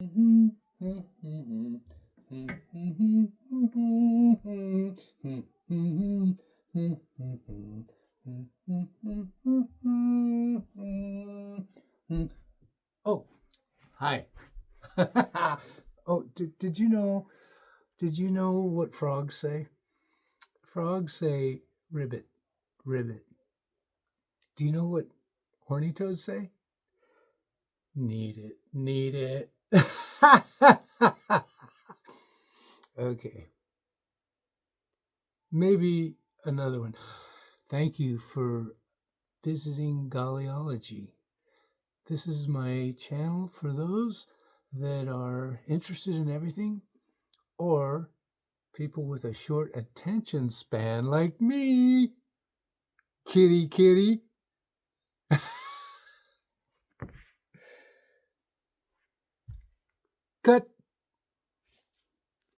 Oh, hi. Oh, did you know? Did you know what frogs say? Frogs say ribbit, ribbit. Do you know what horny toads say? Need it, need it. Okay, maybe another one. Thank you for visiting Gollyology. This is my channel for those that are interested in everything or people with a short attention span like me. Kitty, kitty. Cut.